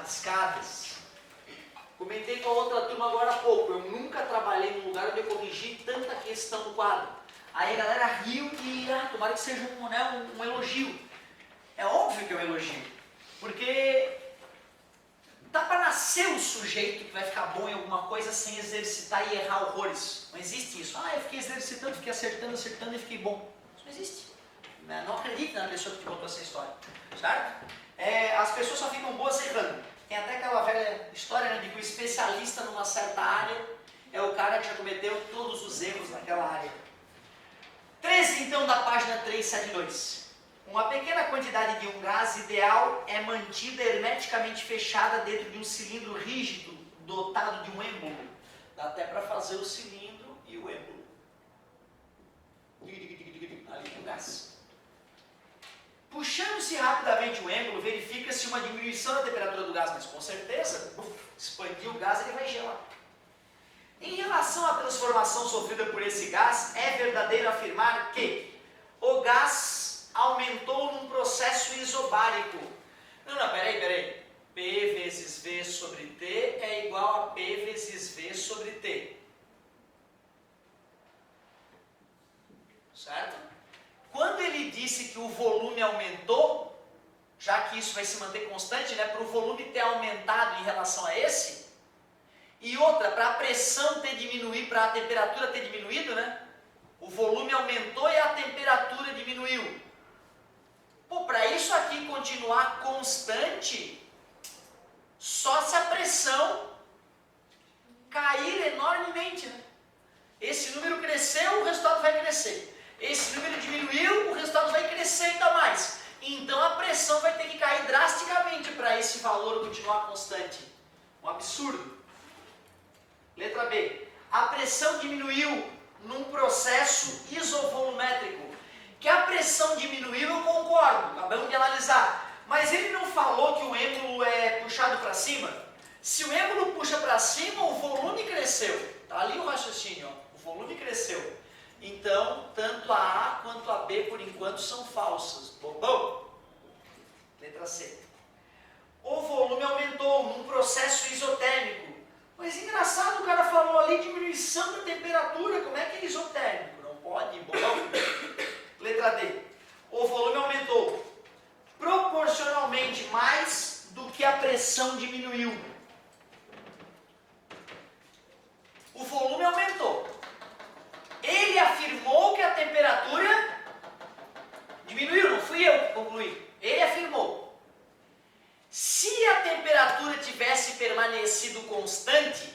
arriscadas. Comentei com a outra turma agora há pouco, eu nunca trabalhei num lugar onde eu corrigi tanta questão no quadro. Aí a galera riu e, tomara que seja um elogio. É óbvio que é um elogio, porque dá para nascer o sujeito que vai ficar bom em alguma coisa sem exercitar e errar horrores. Não existe isso. Eu fiquei exercitando, fiquei acertando e fiquei bom. Isso não existe. Não acredite na pessoa que te contou essa história, certo? As pessoas só ficam boas errando. Tem até aquela velha história, né, de que o especialista numa certa área é o cara que já cometeu todos os erros naquela área. 13 então da página 372. Uma pequena quantidade de um gás ideal é mantida hermeticamente fechada dentro de um cilindro rígido dotado de um êmbolo. Dá até para fazer o cilindro e o êmbolo. Ali tem o gás. Puxando-se rapidamente o êmbolo, verifica-se uma diminuição da temperatura do gás, mas com certeza, expandir o gás, ele vai gelar. Em relação à transformação sofrida por esse gás, é verdadeiro afirmar que o gás aumentou num processo isobárico. Não, peraí. P vezes V sobre T é igual a P vezes V sobre T. Certo? Quando ele disse que o volume aumentou, já que isso vai se manter constante, né, para o volume ter aumentado em relação a esse, e outra, para a pressão ter diminuído, para a temperatura ter diminuído, né, o volume aumentou e a temperatura diminuiu. Para isso aqui continuar constante, só se a pressão cair enormemente, né? Esse número cresceu, o resultado vai crescer. Esse número diminuiu, o resultado vai crescer ainda mais. Então a pressão vai ter que cair drasticamente para esse valor continuar constante. Um absurdo. Letra B. A pressão diminuiu num processo isovolumétrico. Que a pressão diminuiu, eu concordo, acabamos de analisar. Mas ele não falou que o êmbolo é puxado para cima? Se o êmbolo puxa para cima, o volume cresceu. Está ali o raciocínio, ó. O volume cresceu. Então, tanto a A quanto a B, por enquanto, são falsas. Bom. Letra C. O volume aumentou num processo isotérmico. Mas engraçado, o cara falou ali diminuição da temperatura. Como é que é isotérmico? Não pode, bom. Letra D. O volume aumentou proporcionalmente mais do que a pressão diminuiu. O volume aumentou. Ele afirmou que a temperatura diminuiu, não fui eu que concluí. Ele afirmou. Se a temperatura tivesse permanecido constante,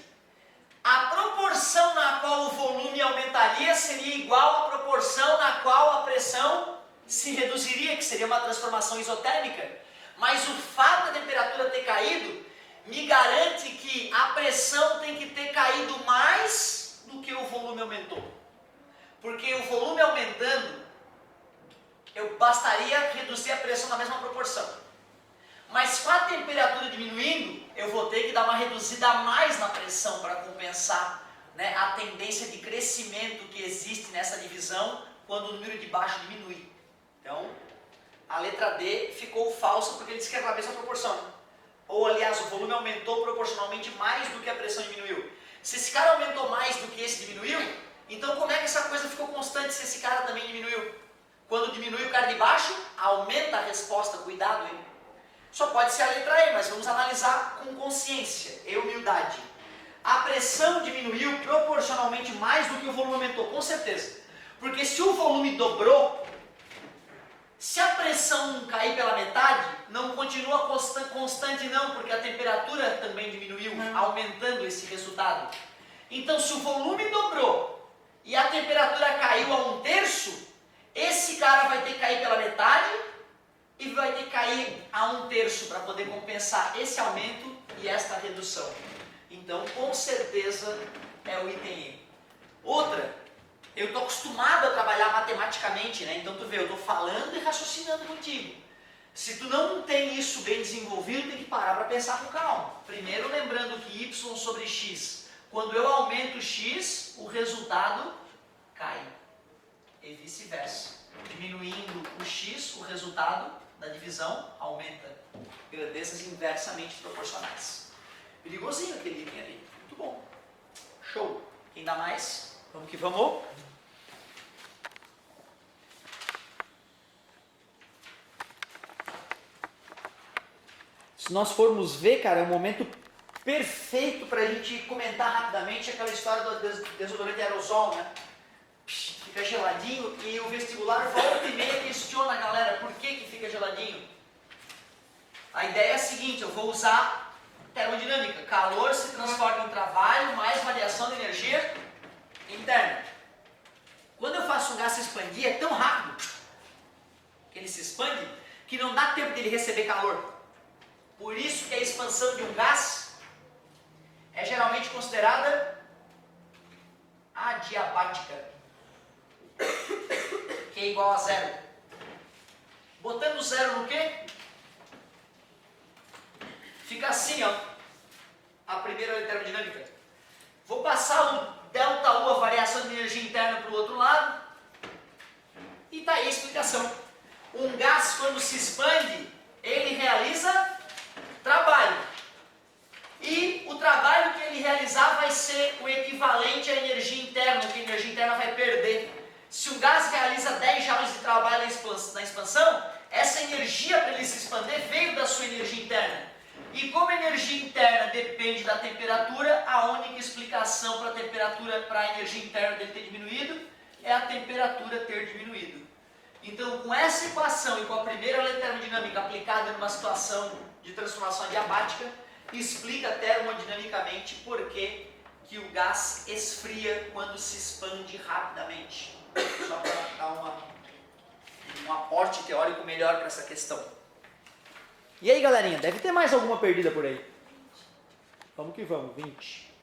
a proporção na qual o volume aumentaria seria igual à proporção na qual a pressão se reduziria, que seria uma transformação isotérmica. Mas o fato da temperatura ter caído me garante que a pressão tem que ter caído mais do que o volume aumentou. Porque o volume aumentando, eu bastaria reduzir a pressão na mesma proporção. Mas com a temperatura diminuindo, eu vou ter que dar uma reduzida a mais na pressão para compensar, né, a tendência de crescimento que existe nessa divisão quando o número de baixo diminui. Então, a letra D ficou falsa porque ele disse que era a mesma proporção. Ou, aliás, o volume aumentou proporcionalmente mais do que a pressão diminuiu. Se esse cara aumentou mais do que esse diminuiu, então como é que essa coisa ficou constante se esse cara também diminuiu? Quando diminui o cara de baixo, aumenta a resposta, cuidado, hein? Só pode ser a letra E, mas vamos analisar com consciência e humildade. A pressão diminuiu proporcionalmente mais do que o volume aumentou, com certeza. Porque se o volume dobrou, se a pressão cair pela metade, não continua constante não, porque a temperatura também diminuiu, aumentando esse resultado. Então, se o volume dobrou e a temperatura caiu a 1/3, esse cara vai ter que cair pela metade e vai ter que cair a 1/3 para poder compensar esse aumento e esta redução. Então, com certeza, é o item E. Outra, eu estou acostumado a trabalhar matematicamente, né? Então tu vê, eu estou falando e raciocinando contigo. Se tu não tem isso bem desenvolvido, tem que parar para pensar com calma. Primeiro lembrando que y sobre x, quando eu aumento x, o resultado cai. E vice-versa. Diminuindo o x, o resultado da divisão aumenta. grandezas inversamente proporcionais. Perigosinho aquele item ali. Muito bom. Show. Quem dá mais? Vamos que vamos. Se nós formos ver, cara, é um momento perfeito para a gente comentar rapidamente aquela história do desodorante aerosol, né? Fica geladinho e o vestibular volta e meia questiona a galera por que fica geladinho. A ideia é a seguinte, eu vou usar termodinâmica. Calor se transforma em trabalho mais variação de energia interna. Quando eu faço um gás se expandir, é tão rápido que ele se expande que não dá tempo dele receber calor. Por isso que a expansão de um gás é geralmente considerada adiabática, que é igual a zero. Botando zero no quê? Fica assim, ó, a primeira lei termodinâmica. Vou passar o ΔU, a variação de energia interna, para o outro lado, e está aí a explicação. Um gás, quando se expande, ele realiza trabalho. E o trabalho que ele realizar vai ser o equivalente à energia interna, que a energia interna vai perder. Se o gás realiza 10 joules de trabalho na expansão, essa energia para ele se expandir veio da sua energia interna. E como a energia interna depende da temperatura, a única explicação para a temperatura, para a energia interna dele ter diminuído, é a temperatura ter diminuído. Então, com essa equação e com a primeira lei termodinâmica aplicada numa situação de transformação adiabática, explica termodinamicamente por que o gás esfria quando se expande rapidamente. Só para dar um aporte teórico melhor para essa questão. E aí, galerinha, deve ter mais alguma perdida por aí? Vamos que vamos, 20.